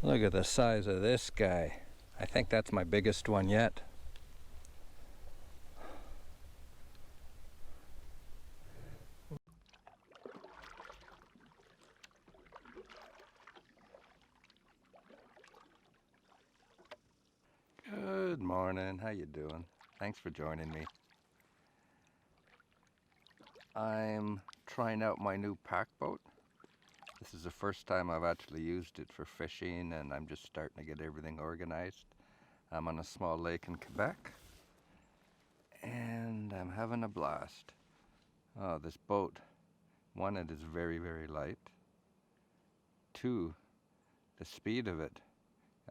Look at the size of this guy. I think that's my biggest one yet. Good morning, how you doing? Thanks for joining me. I'm trying out my new pack boat. This is the first time I've actually used it for fishing, and I'm just starting to get everything organized. I'm on a small lake in Quebec and I'm having a blast. Oh, this boat, one, it is very, very light. Two, the speed of it.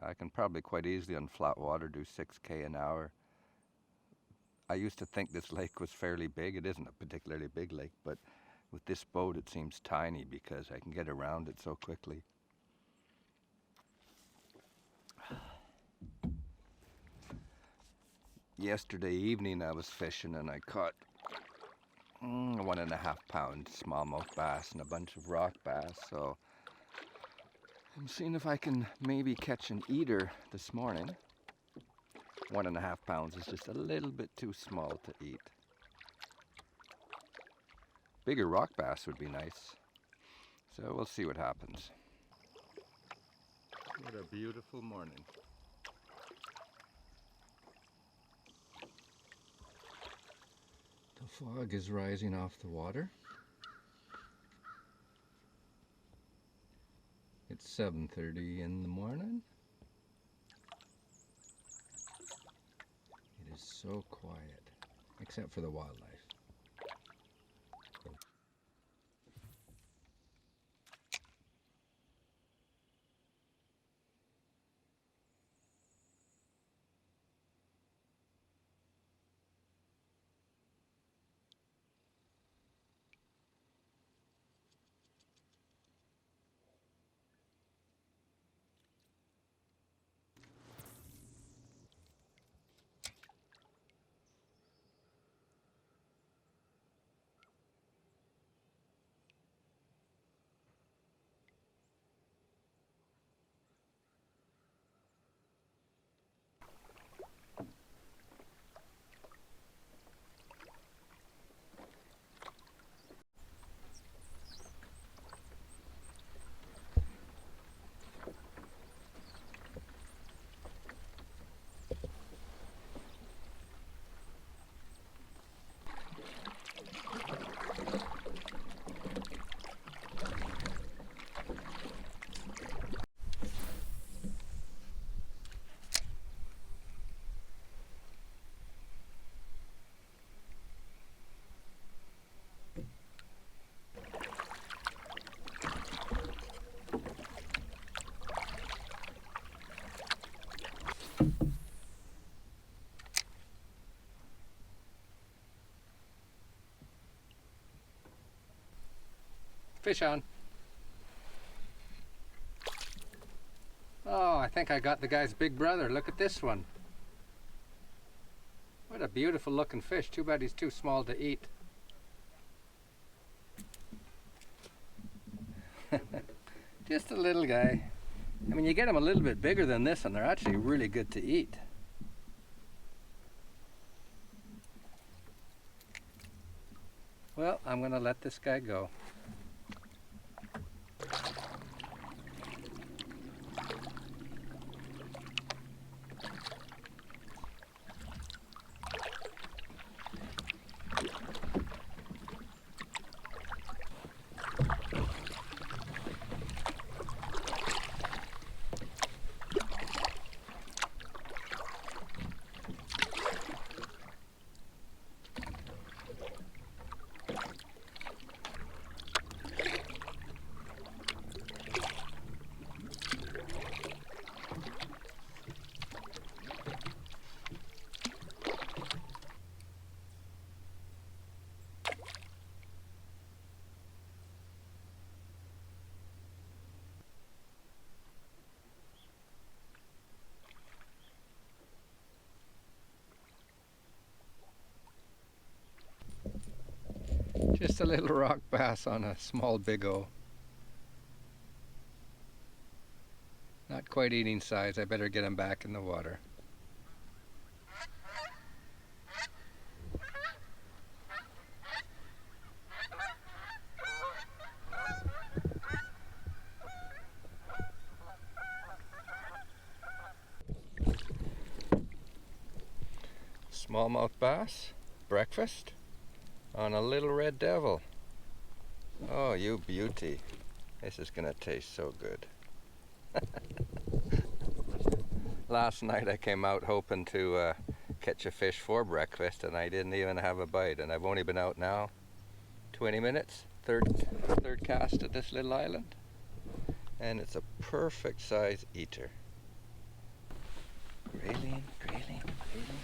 I can probably quite easily on flat water do 6K an hour. I used to think this lake was fairly big. It isn't a particularly big lake, but with this boat it seems tiny because I can get around it so quickly. Yesterday evening I was fishing and I caught 1.5 pound smallmouth bass and a bunch of rock bass, so I'm seeing if I can maybe catch an eater this morning. 1.5 pounds is just a little bit too small to eat. Bigger rock bass would be nice, so we'll see what happens. What a beautiful morning. The fog is rising off the water. It's 7:30 in the morning. It is so quiet, except for the wildlife. Fish on. Oh, I think I got the guy's big brother. Look at this one. What a beautiful looking fish. Too bad he's too small to eat. Just a little guy. I mean, you get them a little bit bigger than this and they're actually really good to eat. Well, I'm gonna let this guy go. Just a little rock bass on a small Big O. Not not quite eating size. I better get him back in the water. Smallmouth bass, breakfast on a little red devil. Oh, you beauty. This is gonna taste so good. Last night I came out hoping to catch a fish for breakfast, and I didn't even have a bite, and I've only been out now 20 minutes, third cast at this little island, and it's a perfect size eater. Grayling, Grayling, Grayling.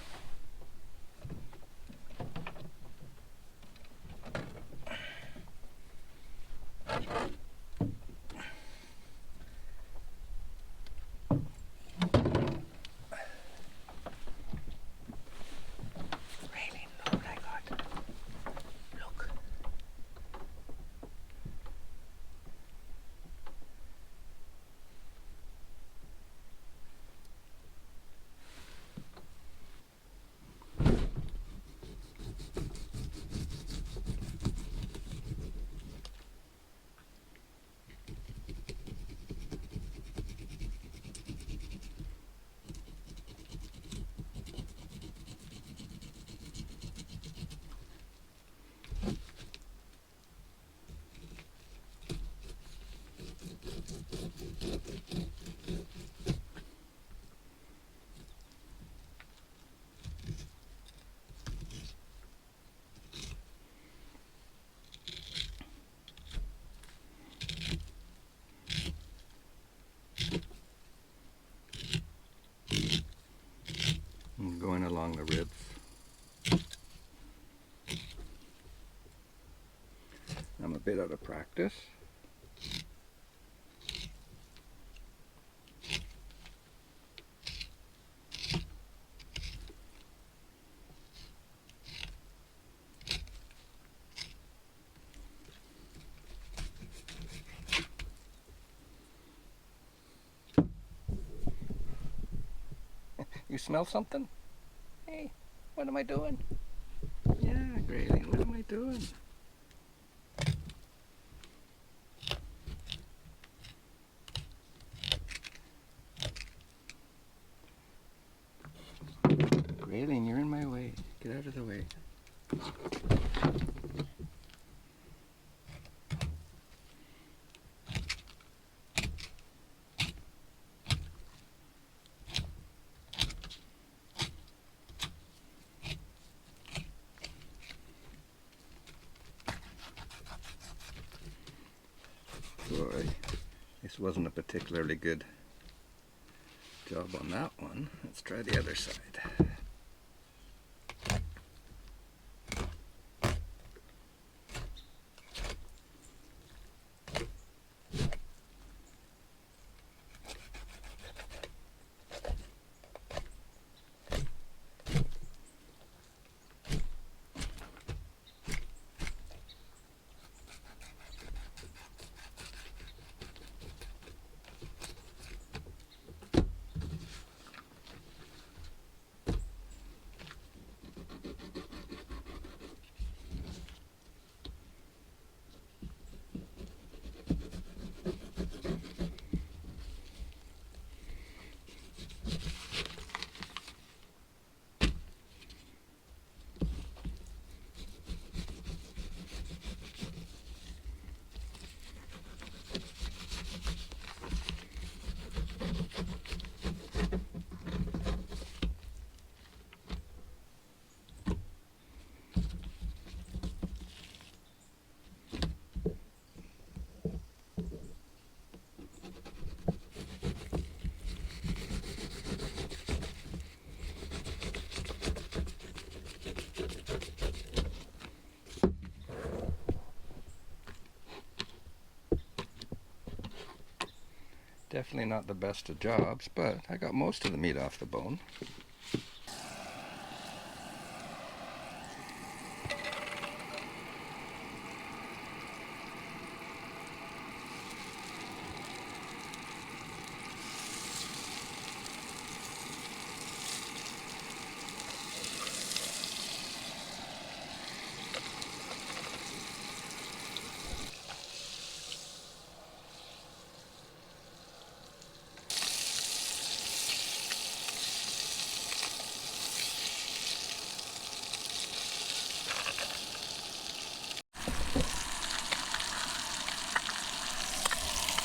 I'm going along the ribs. I'm a bit out of practice. You smell something? Hey, what am I doing? Yeah, Grayling, what am I doing? Grayling, you're in my way. Get out of the way. Boy, this wasn't a particularly good job on that one. Let's try the other side. Definitely not the best of jobs, but I got most of the meat off the bone.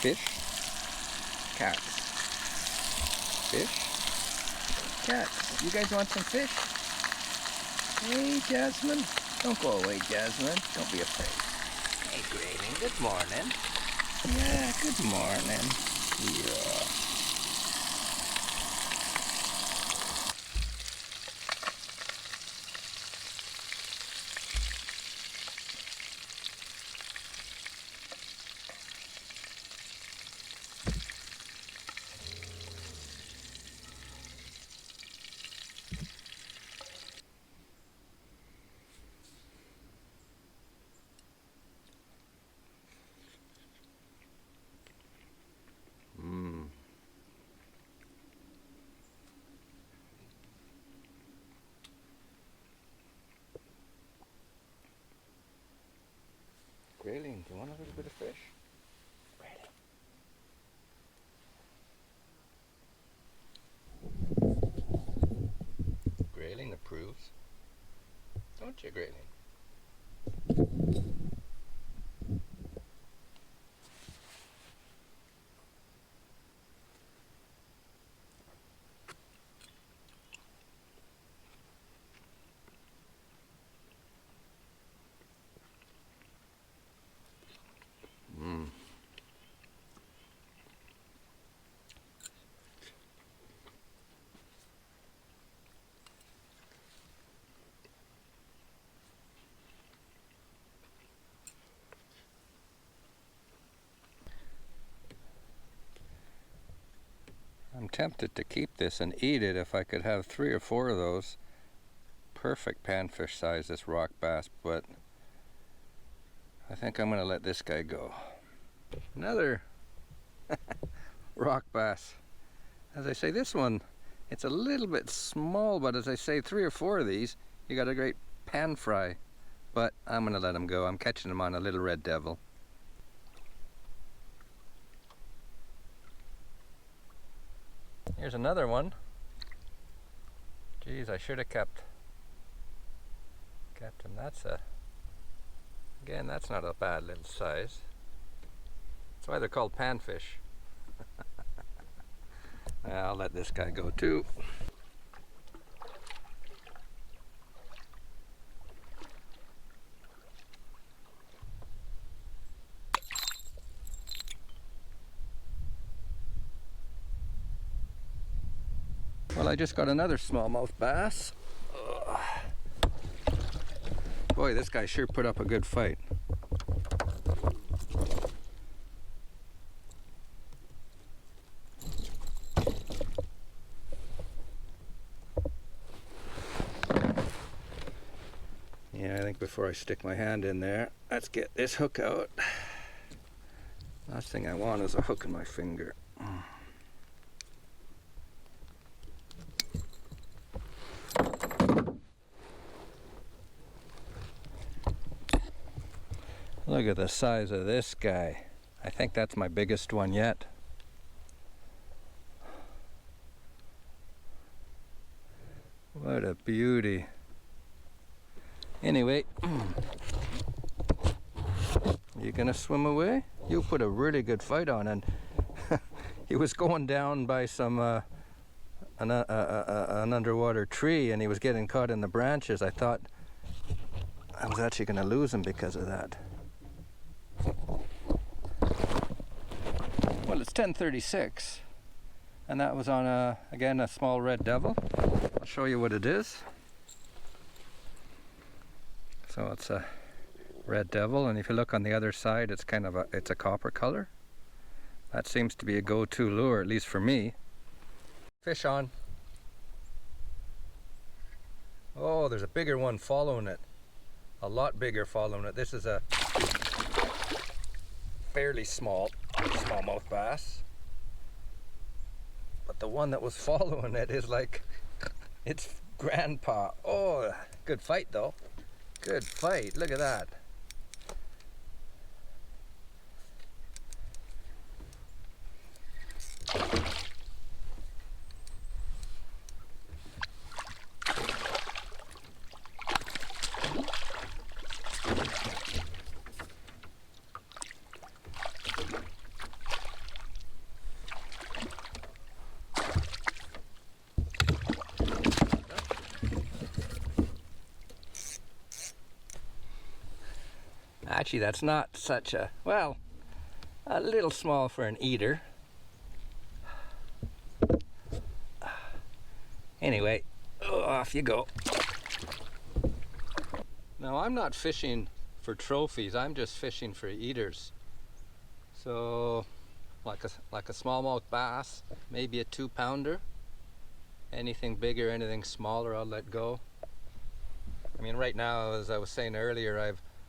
Fish, cats. Fish, cats. You guys want some fish? Hey, Jasmine. Don't go away, Jasmine. Don't be afraid. Hey, Grayling. Good morning. Yeah, good morning. Yeah. Grayling, do you want a little bit of fish? Grayling. Grayling approves. Don't you, Grayling? I'm tempted to keep this and eat it if I could have 3 or 4 of those. Perfect panfish size, this rock bass, but I think I'm going to let this guy go. Another rock bass. As I say, this one, it's a little bit small, but as I say, 3 or 4 of these, you got a great pan fry. But I'm going to let him go. I'm catching him on a little red devil. Here's another one. Geez, I should have kept him. Again, that's not a bad little size. That's why they're called panfish. I'll let this guy go too. Well, I just got another smallmouth bass. Ugh. Boy, this guy sure put up a good fight. Yeah, I think before I stick my hand in there, let's get this hook out. Last thing I want is a hook in my finger. Look at the size of this guy. I think that's my biggest one yet. What a beauty. Anyway, you gonna swim away? You put a really good fight on, and he was going down by some an underwater tree, and he was getting caught in the branches. I thought I was actually gonna lose him because of that. Well, it's 10:36, and that was on again a small red devil. I'll show you what it is. So it's a red devil, and if you look on the other side, it's kind of it's a copper color. That seems to be a go-to lure, at least for me. Fish on. Oh, there's a bigger one following it. A lot bigger following it. This is a fairly small smallmouth bass. But the one that was following it is like it's grandpa. Oh, good fight though. Good fight. Look at that. catchy. That's not such a, well, a little small for an eater. Anyway, off you go. Now I'm not fishing for trophies, I'm just fishing for eaters. So like a smallmouth bass, maybe a 2-pounder. Anything bigger, anything smaller, I'll let go. I mean, right now, as I was saying earlier,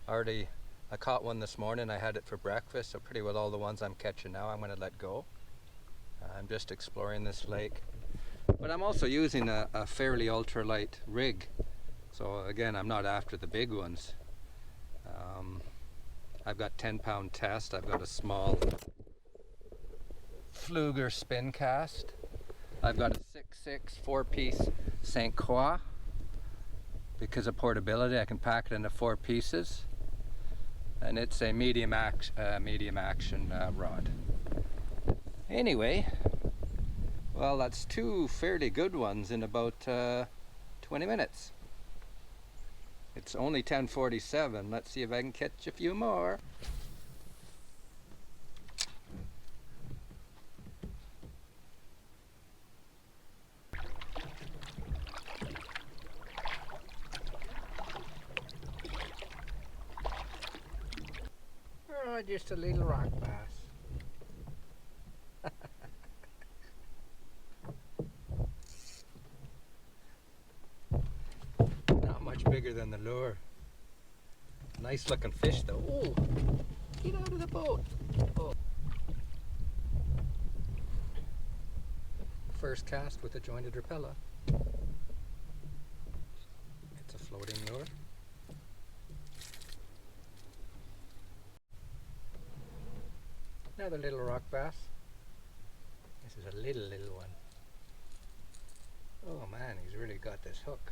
I caught one this morning. I had it for breakfast, so pretty well all the ones I'm catching now I'm going to let go. I'm just exploring this lake. But I'm also using a fairly ultralight rig. So again, I'm not after the big ones. I've got 10-pound test. I've got a small Fluger spin cast. I've got a 6.6 4-piece St. Croix. Because of portability, I can pack it into 4 pieces. And it's a medium action rod. Anyway, well, that's 2 fairly good ones in about 20 minutes. It's only 10:47. Let's see if I can catch a few more. Oh, just a little rock bass. Not much bigger than the lure. Nice looking fish though. Oh, get out of the boat. Oh. First cast with a jointed rapella. It's a floating lure. Another little rock bass. This is a little one. Oh man, he's really got this hook.